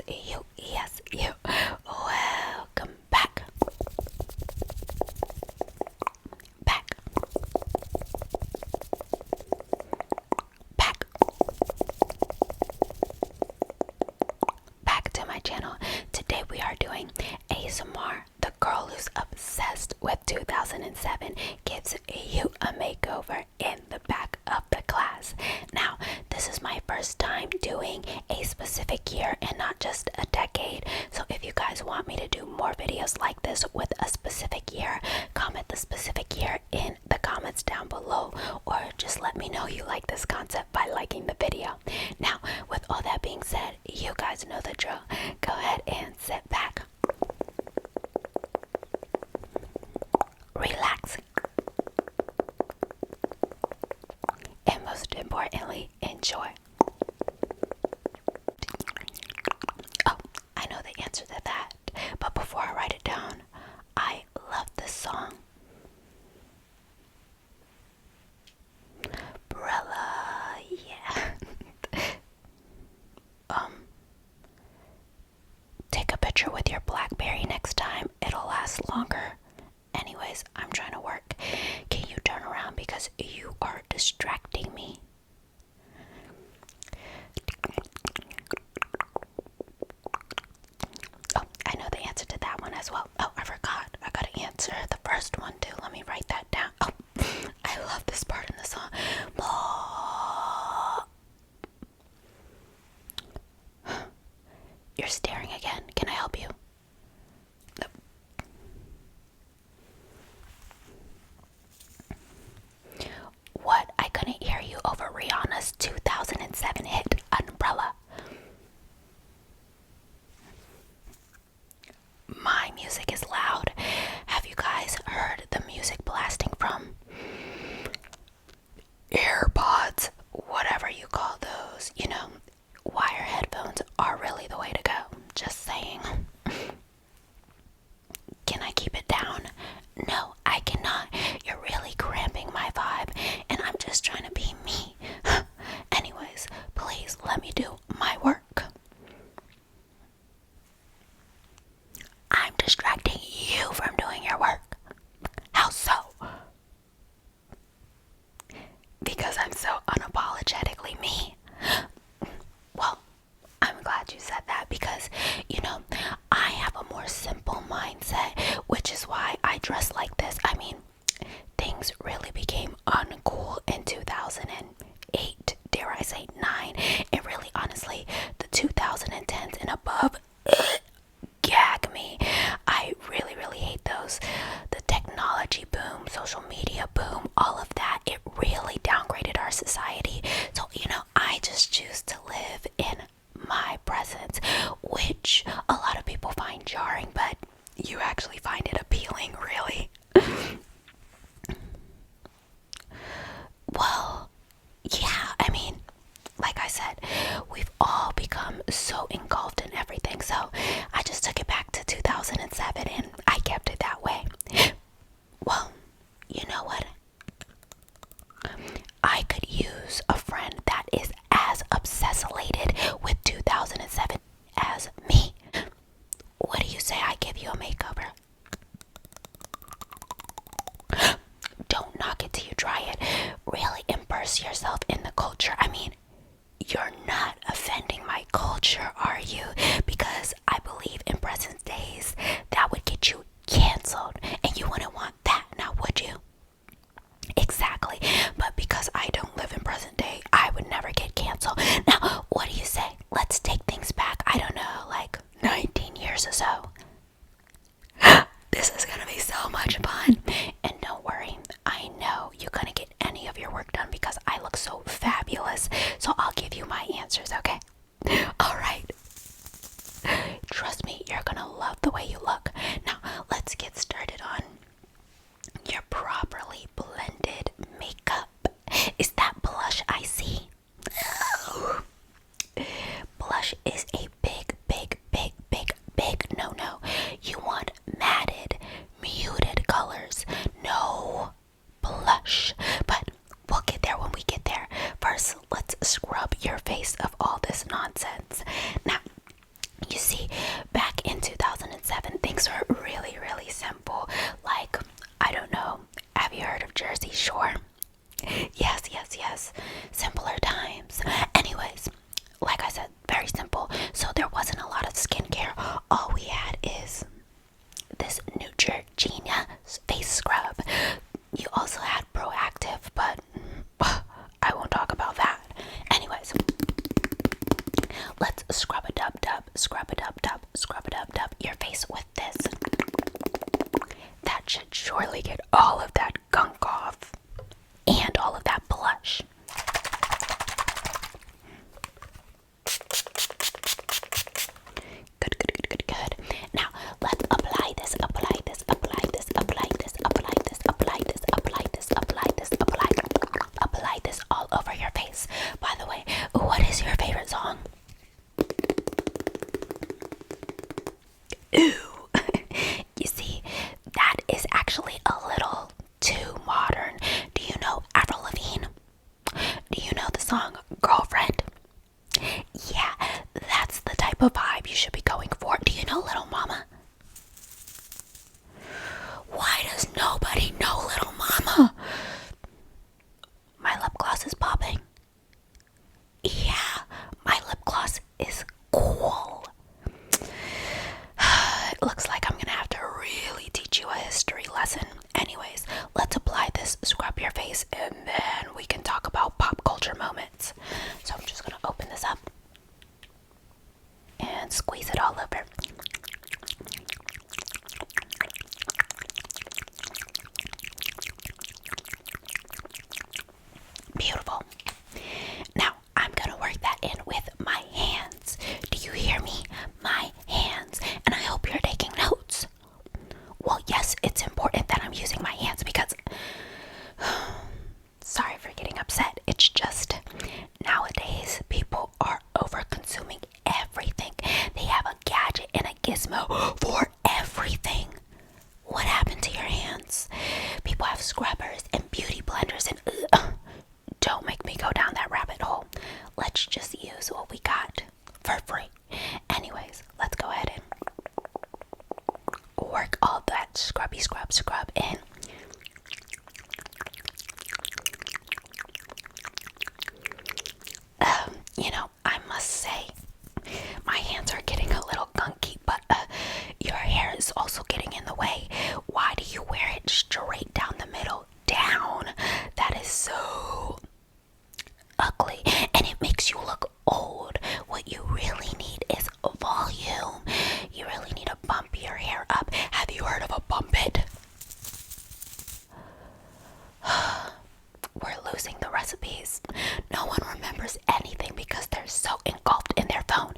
you. Yes, you. Welcome back. Back. Back. Back to my channel. Today we are doing ASMR. The girl who's obsessed with 2007 gives you a makeover in the back of the class. Now, this is my first time doing a specific year and not just a decade. So if you guys want me to do more videos like this with a specific year, comment the specific year in the comments down below, or just let me know you like this concept by liking the video. Now, with all that being said, you guys know the drill. Go ahead and sit back, relax, and most importantly, enjoy. Oh, I know the answer to that, but before I write it down, I love this song. Brella, yeah. Take a picture with your BlackBerry next time. It'll last longer. Anyways, I'm trying to work. Can you turn around because you are distracting me? Oh, I know the answer to that one as well. Oh, I forgot. I gotta answer the first one too. Let me write that down. Oh, I love this part in the song. You're staring again. Can I help you? Nope. What? I couldn't hear you over Rihanna's 2007 hit, Umbrella. My music is loud. Have you guys heard the music blasting from AirPods? Whatever you call those, you know, wire headphones are really the way to go. Just saying. Can I keep it down? No, I cannot. You're really cramping my vibe, and I'm just trying to be me. Anyways, please let me do my work. I'm distracting you from doing your work. How so? Because I'm so unapologetically me. Well, I'm glad you said that because, you know, I have a more simple mindset, which is why I dress like this. I mean, things really became uncool in 2008, dare I say 9, and really, honestly, the 2010s and above gag me. I really, really hate those. The technology boom, social media boom, all of that, it really downgraded our society. So, you know, I just choose to live in my presence, which a lot of people find jarring, but you actually find it appealing, really. Well, yeah, I mean, like I said, we've all become so engulfed in everything, so I just took it back to 2007 and I kept it that way. Well, you know what? I could use a friend that is as obsessilated with 2007 as me. What do you say I give you a makeover? Don't knock it till you try it. Really immerse yourself in the culture. I mean, you're not offending my culture, are you? Because I believe in present days that would get you canceled, and you wouldn't want that, now would you? Exactly. But because I don't live in present day, I would never get canceled. Now, what do you say? Let's take things back, I don't know, like 19 years or so. This is gonna be so much fun. And don't worry, I know you couldn't get any of your work done because I look so fabulous. So I'll give you my answers, okay? Alright. yes, simpler times. Anyways, like I said, very simple. So there wasn't a lot of skincare. All we had is this Neutrogena face scrub. You also had Proactive, but I won't talk about that. Anyways, let's scrub it up, your face with this. That should surely get all of that gunk off and all of that blush. Good. Now let's apply this. Apply this all over your face. By the way, what is your favorite song? Ooh. You see, that is actually a little too modern. Do you know Avril Lavigne? Do you know the song Girlfriend? Yeah, that's the type of vibe you should be going for. Do you know Little Mama? Why does nobody know Little Mama? My lip gloss is popping. Yeah, my lip gloss is cool. It looks like I'm gonna have to really teach you a history lesson. Anyways, let's apply this, scrub your face, and then we can talk about pop culture moments. So I'm just gonna open this up and squeeze it all over. Beautiful. Now I'm gonna work that in with my hands. Do you hear me? My hands. And I hope you're taking notes. Well, yes, it's important that I'm using my hands because sorry for getting upset. It's just nowadays people are over consuming everything. They have a gadget and a gizmo for everything. What happened to your hands? People have scrubbers and beauty blenders and don't make me go down that rabbit hole. Let's just use what we got for free. Anyways, let's go ahead and work all that scrub in. I must say, my hands are getting a little gunky, but your hair is also getting in the way. Why do you wear it straight down the middle? Down. That is so ugly, and it makes you look old. What you really need is volume. You really need to bump your hair up. Have you heard of a bump it? We're losing the recipes. No one remembers anything because they're so engulfed in their phone.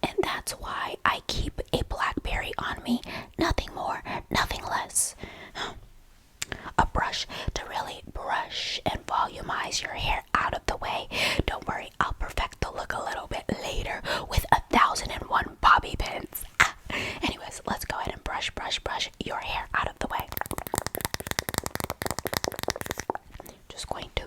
And that's why I keep a BlackBerry on me. Nothing more, nothing less. A brush to really brush and volumize your hair out of the way. Don't worry, I'll perfect the look a little bit later with 1,001 bobby pins. Anyways, let's go ahead and brush your hair out of the way. Just going to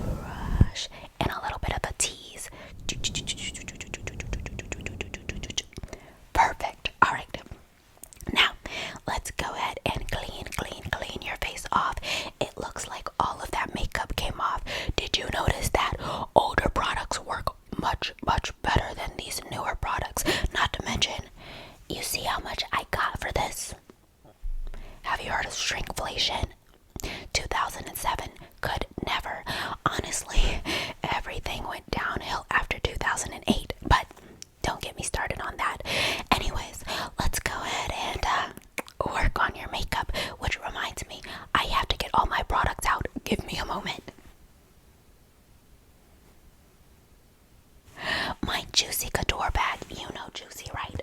brush, and a little bit of a tease. Perfect. All right. Now, let's go ahead and clean your face off. It looks like all of that makeup came off. Did you notice that older products work much better than these newer products? Not to mention, you see how much I got for this? Have you heard of shrinkflation? 2007 could never. Honestly, everything went downhill after 2008, but don't get me started on that. Anyways, let's go ahead and work on your makeup, which reminds me, I have to get all my products out. Give me a moment. My Juicy Couture bag. You know Juicy, right?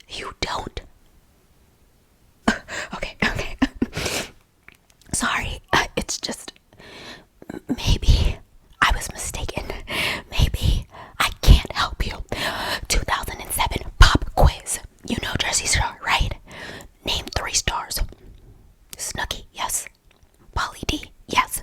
You don't? Okay. Sorry, it's just, maybe I was mistaken. Maybe I can't help you. 2007 pop quiz. You know Jersey Shore, right? Name 3 stars. Snooki, yes. Polly D, yes.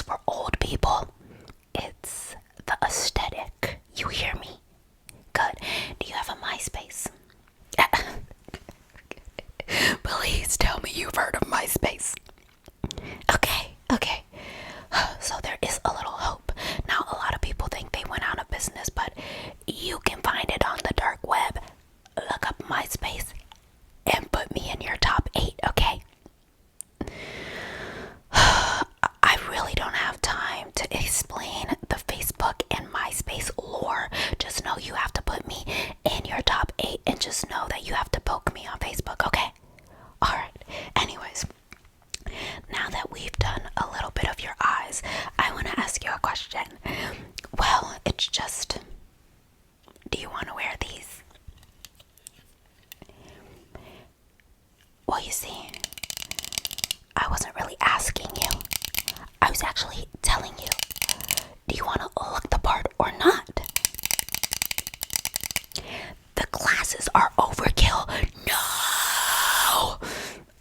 is actually telling you, do you want to look the part or not? The classes are overkill. No!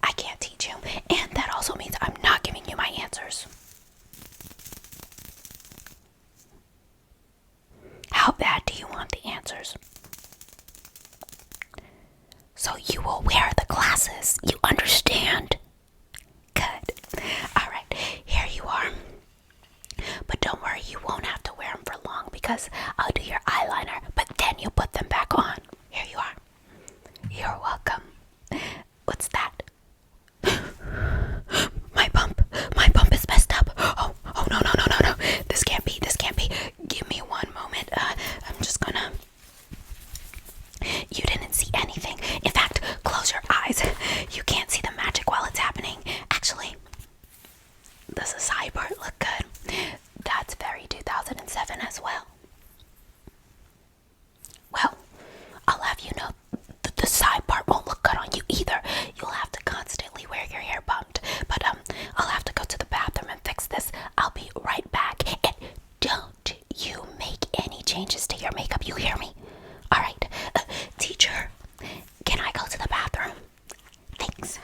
I can't teach you. And that also means I'm not giving you my answers. How bad do you want the answers? So you will wear the glasses. You understand? Good. Alright, here you are. But don't worry, you won't have to wear them for long because I'll do your eyeliner, but then you put them back on. Here you are. You're welcome. What's that? My bump is messed up. Oh, no. This can't be. Give me one moment. I'm just gonna... You didn't see anything. In fact, close your eyes. You can't see the magic while it's happening. Actually, does the side part look good? That's very 2007 as well. Well, I'll have you know the side part won't look good on you either. You'll have to constantly wear your hair bumped. But I'll have to go to the bathroom and fix this. I'll be right back. And don't you make any changes to your makeup, you hear me? Alright, teacher, can I go to the bathroom? Thanks.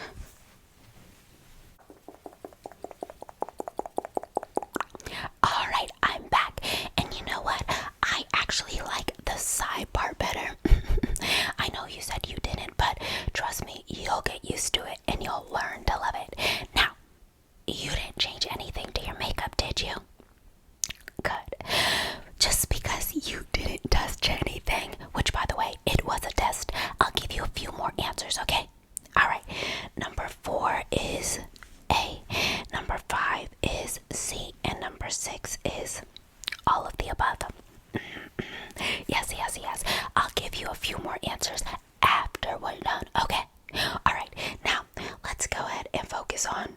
Alright, I'm back. And you know what? I actually like the side part better. I know you said you didn't, but trust me, you'll get used to it and you'll learn to love it. Now, you didn't change anything to your makeup, did you? Good. Just because you didn't test anything, which by the way, it was a test, I'll give you a few more answers, okay? Alright, number 4 is A, number 5 is C, and number 6 is all of the above. Yes. I'll give you a few more answers after we're done, okay? Alright, now let's go ahead and focus on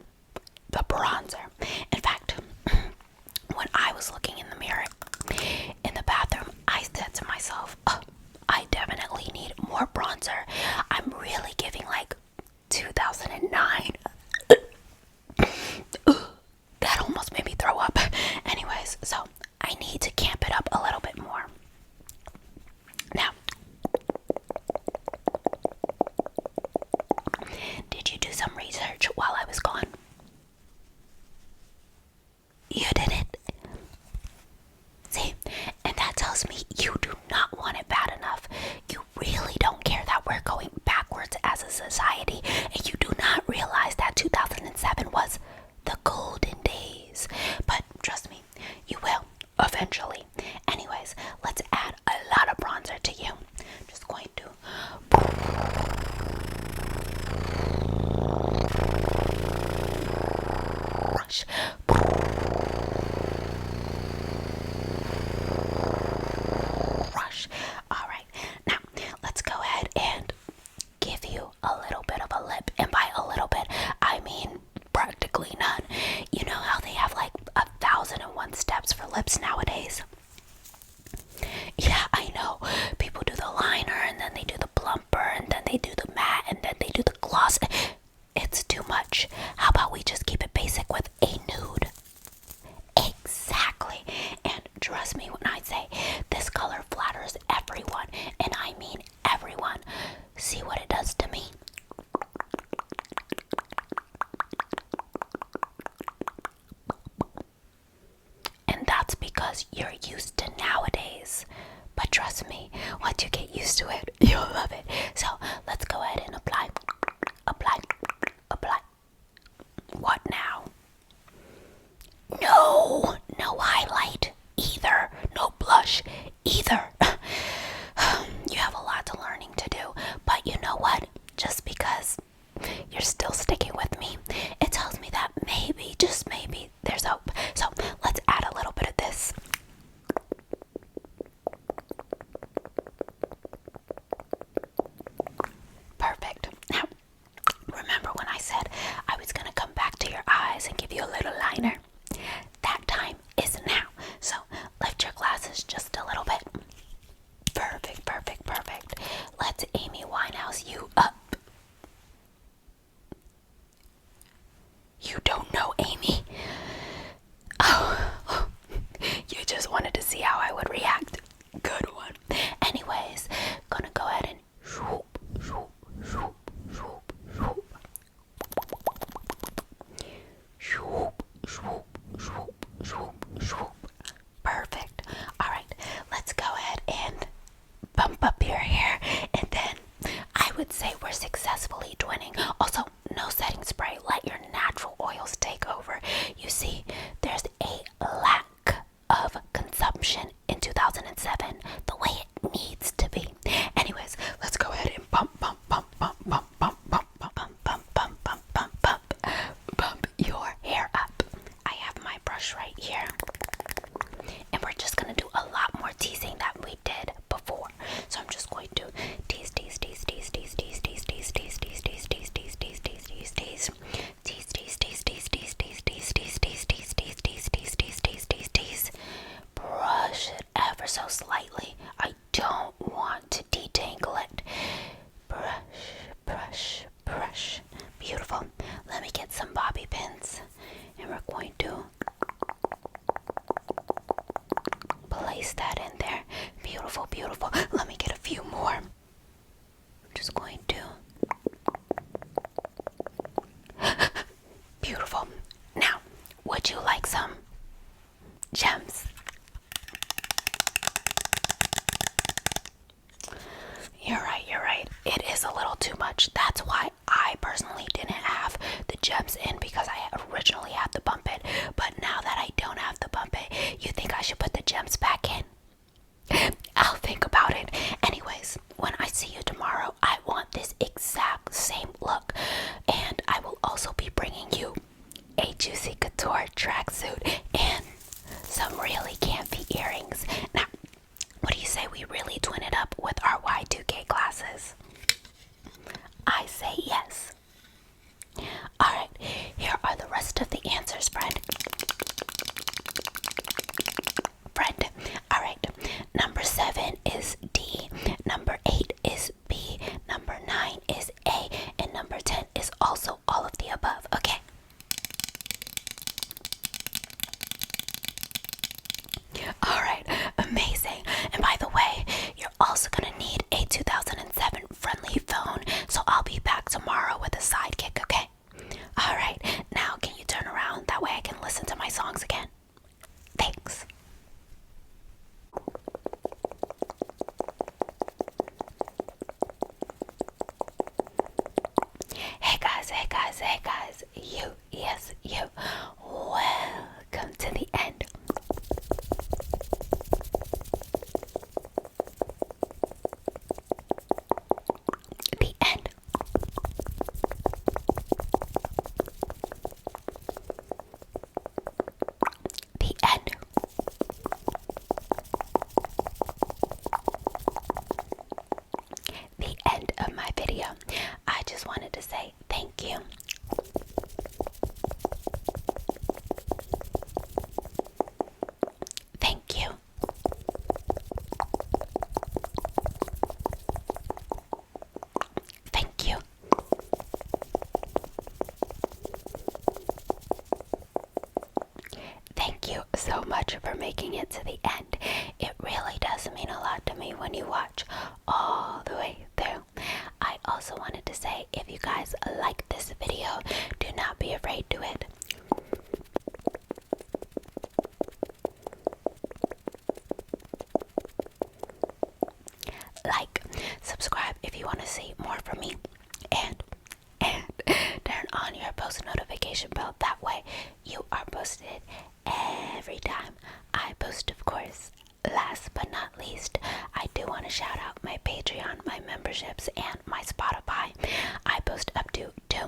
the bronzer. In fact, when I was looking in the mirror in the bathroom, I said to myself, I definitely need more bronzer. I'm really giving like 2009. That almost made me throw up. Anyways, so I need to camp it up a little bit more. Now, did you do some research while I was gone? You didn't? See, and that tells me you do not want it bad enough. You really don't care that we're going backwards as a society, and you do not realize that 2007 was the golden days. But trust me, you will eventually. Anyways, let's add a lot of bronzer to you. Just going to brush. Alright, now let's go ahead and give you a little bit of a lip. And by a little bit, I mean practically none. You know how they have like 1,001 steps for lips nowadays? Yeah, I know. People do the liner, and then they do the plumper, and then they do the matte, and then they do the gloss. It's too much. How about we just keep it basic with a nude? Exactly. And trust me when I say this color flatters everyone, and I mean everyone. See what it does to me? And that's because you're used to nowadays. But trust me, once you get used to it, you'll love it. So let's go ahead and apply. What now? No highlight either. No blush either. You have a lot of learning to do. But you know what? Just because you're still sticking with me, it tells me that maybe, just maybe, there's hope. So let's add a little bit of this. Perfect. brush right here. And we're just gonna do a lot more teasing than we did before. So I'm just going to tease, tease, tease, tease, tease, tease, tease, tease, tease, tease, tease, tease, tease, tease, tease, tease, tease. Tease, tease, tease, tease, tease, tease, tease, tease, tease, tease, tease, tease, tease, tease, tease, tease, tease. Brush it ever so slightly. I don't want to detangle it. Brush, brush, brush. Beautiful. Let me get some bobby pins. And we're going to place that in there. Beautiful, beautiful. Let me get a few more. I'm just going to. Beautiful. Now, would you like some gems? You're right, you're right. It is a little too much. That's why I personally didn't have the gems in, because I originally had to bump it. But now that I don't have to bump it, you think I should put the gems back in? I'll think about it. Anyways, when I see you tomorrow, I want this exact same look. And I will also be bringing you a Juicy Couture tracksuit and some really campy earrings. Now, what do you say we really twin it up with our Y2K glasses? I say yes. Alright, here are the rest of the answers, friend. Alright, number 7 is D, number 8 is B, number 9 is A, and number 10 is also all of the above, okay? Alright, amazing. And by the way, you're also gonna need a 2007 friendly phone, so I'll be back tomorrow with a sidekick, okay? Alright, now can you turn around? That way I can listen to my songs again. Thanks. Hey guys, you, yes, you. Welcome to the end. The end. The end. The end of my video. I just wanted to say thank you. Thank you. Thank you. Thank you so much for making it to the end. It really does mean a lot to me when you watch all the way through. I also wanted to say, if you guys like this video, do not be afraid to it. Like, subscribe if you want to see more from me, and turn on your post notification bell. That way you are posted every time I post, of course. Last but not least, I do want to shout out my Patreon, my memberships, and my Spotify. I post up to 2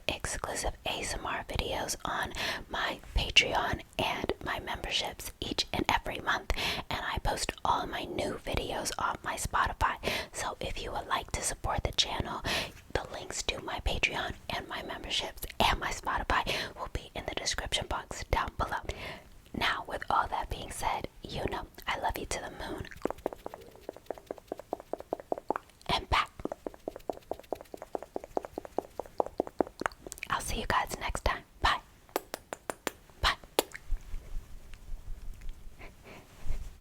exclusive ASMR videos on my Patreon and my memberships each and every month, and I post all my new videos on my Spotify. So if you would like to support the channel, the links to my Patreon and my memberships